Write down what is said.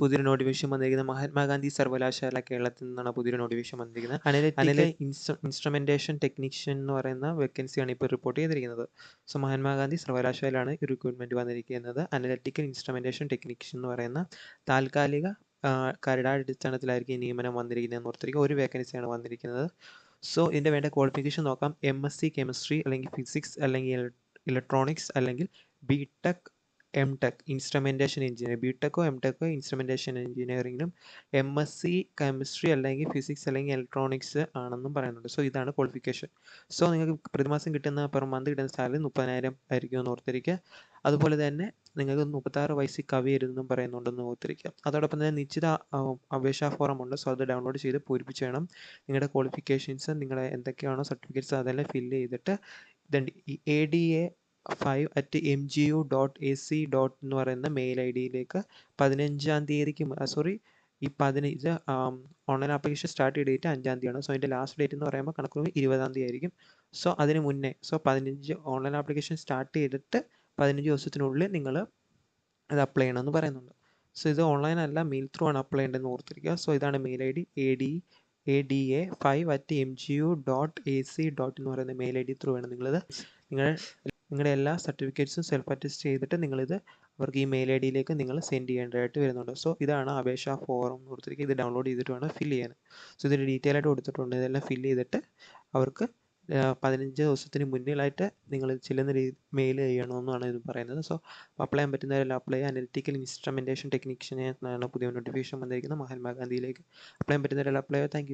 പുതിയൊരു നോട്ടിഫിക്കേഷൻ വന്നിരിക്കുന്നത് മഹാത്മാഗാന്ധി സർവകലാശാല കേരളത്തിൽ നിന്നാണ് പുതിയൊരു നോട്ടിഫിക്കേഷൻ വന്നിരിക്കുന്നത്. അനലിറ്റിക്കൽ ഇൻസ്ട്രുമെന്റേഷൻ ടെക്നീഷ്യൻ എന്ന് പറയുന്ന വേക്കൻസിയാണ് ഇപ്പോൾ റിപ്പോർട്ട് ചെയ്തിരിക്കുന്നത്. സോ മഹാത്മാഗാന്ധി സർവകലാശാലയിലാണ് ഈ റിക്രൂട്ട്മെന്റ് വന്നിരിക്കുന്നത്. അനലിറ്റിക്കൽ ഇൻസ്ട്രുമെന്റേഷൻ ടെക്നീഷ്യൻ എന്ന് പറയുന്ന താൽക്കാലിക കരടാടിസ്ഥാനത്തിലായിരിക്കും ഈ നിയമനം വന്നിരിക്കുന്നതെന്ന് ഓർത്തിരിക്കുക. ഒരു വേക്കൻസിയാണ് വന്നിരിക്കുന്നത്. സോ ഇതിൻ്റെ വേണ്ട ക്വാളിഫിക്കേഷൻ നോക്കാം. MSc കെമിസ്ട്രി അല്ലെങ്കിൽ ഫിസിക്സ് അല്ലെങ്കിൽ ഇലക്ട്രോണിക്സ് അല്ലെങ്കിൽ BTech MTech ഇൻസ്ട്രുമെൻറ്റേഷൻ എഞ്ചിനീയറിംഗ്. BTechോ MTechോ ഇൻസ്ട്രുമെൻറ്റേഷൻ എഞ്ചിനീയറിംഗിനും MSc കെമിസ്ട്രി അല്ലെങ്കിൽ ഫിസിക്സ് അല്ലെങ്കിൽ ഇലക്ട്രോണിക്സ് ആണെന്നും പറയുന്നുണ്ട്. സോ ഇതാണ് ക്വാളിഫിക്കേഷൻ. സോ നിങ്ങൾക്ക് പ്രതിമാസം കിട്ടുന്ന പെർ മന്ത് കിട്ടുന്ന സാലറി 30,000 ആയിരിക്കും എന്ന് ഓർത്തിരിക്കുക. അതുപോലെ തന്നെ നിങ്ങൾക്ക് 36 വയസ്സിൽ കവിയരുതെന്നും പറയുന്നുണ്ടെന്ന് ഓർത്തിരിക്കുക. അതോടൊപ്പം തന്നെ നിശ്ചിത അപേക്ഷാ ഫോറം ഉണ്ട്. സോ അത് ഡൗൺലോഡ് ചെയ്ത് പൂരിപ്പിച്ച് വേണം നിങ്ങളുടെ ക്വാളിഫിക്കേഷൻസ്, നിങ്ങളുടെ എന്തൊക്കെയാണോ സർട്ടിഫിക്കറ്റ്സ് അതെല്ലാം ഫില്ല് ചെയ്തിട്ട് ada5@mgu.ac. എന്ന് പറയുന്ന മെയിൽ ID-യിലേക്ക് 15-ാം തീയതിക്ക് ഇത് ഓൺലൈൻ ആപ്ലിക്കേഷൻ സ്റ്റാർട്ട് ചെയ്ത ഡേറ്റ് 5-ാം തീയതിയാണ്. സോ അതിൻ്റെ ലാസ്റ്റ് ഡേറ്റ് എന്ന് പറയുമ്പോൾ കണക്ക് 20-ാം തീയതി ആയിരിക്കും. സോ അതിന് മുന്നേ 15 ഓൺലൈൻ ആപ്ലിക്കേഷൻ സ്റ്റാർട്ട് ചെയ്തിട്ട് 15 ദിവസത്തിനുള്ളിൽ നിങ്ങൾ അത് അപ്ലൈ ചെയ്യണമെന്ന് പറയുന്നുണ്ട്. സോ ഇത് ഓൺലൈൻ അല്ല, മെയിൽ ത്രൂ ആണ് അപ്ലൈ ചെയ്യേണ്ടതെന്ന് ഓർത്തിരിക്കുക. സോ ഇതാണ് മെയിൽ ID ada5@mgu.ac. എന്ന് പറയുന്ന മെയിൽ ID ത്രൂ വേണം നിങ്ങളുടെ എല്ലാ സർട്ടിഫിക്കറ്റ്സും സെൽഫ് അറ്റസ്റ്റ് ചെയ്തിട്ട് നിങ്ങളിത് അവർക്ക് ഈ മെയിൽ ID-യിലേക്ക് നിങ്ങൾ സെൻഡ് ചെയ്യേണ്ടതായിട്ട് വരുന്നുണ്ട്. സോ ഇതാണ് അപേക്ഷാ ഫോറം എന്ന് ഓർത്തിരിക്കുക. ഇത് ഡൗൺലോഡ് ചെയ്തിട്ട് വേണം ഫില്ല് ചെയ്യാൻ. സോ ഇതിന് ഡീറ്റെയിൽ ആയിട്ട് കൊടുത്തിട്ടുണ്ട്. ഇതെല്ലാം ഫില്ല് ചെയ്തിട്ട് അവർക്ക് 15 ദിവസത്തിന് മുന്നിലായിട്ട് നിങ്ങൾ ചെല്ലുന്ന മെയിൽ ചെയ്യണമെന്നാണ് ഇത് പറയുന്നത്. സോ അപ്ലൈ ചെയ്യാൻ പറ്റുന്നവരെല്ലാം അപ്ലൈ ചെയ്യുക. അനലിറ്റിക്കൽ ഇൻസ്ട്രുമെൻറ്റേഷൻ ടെക്നീഷ്യൻ എന്നാണ് പുതിയ നോട്ടിഫിക്കേഷൻ വന്നിരിക്കുന്നത് മഹാത്മാഗാന്ധിയിലേക്ക്. അപ്ലൈ ചെയ്യാൻ പറ്റുന്നവരെല്ലാം അപ്ലൈ ചെയ്യുക. Thank you.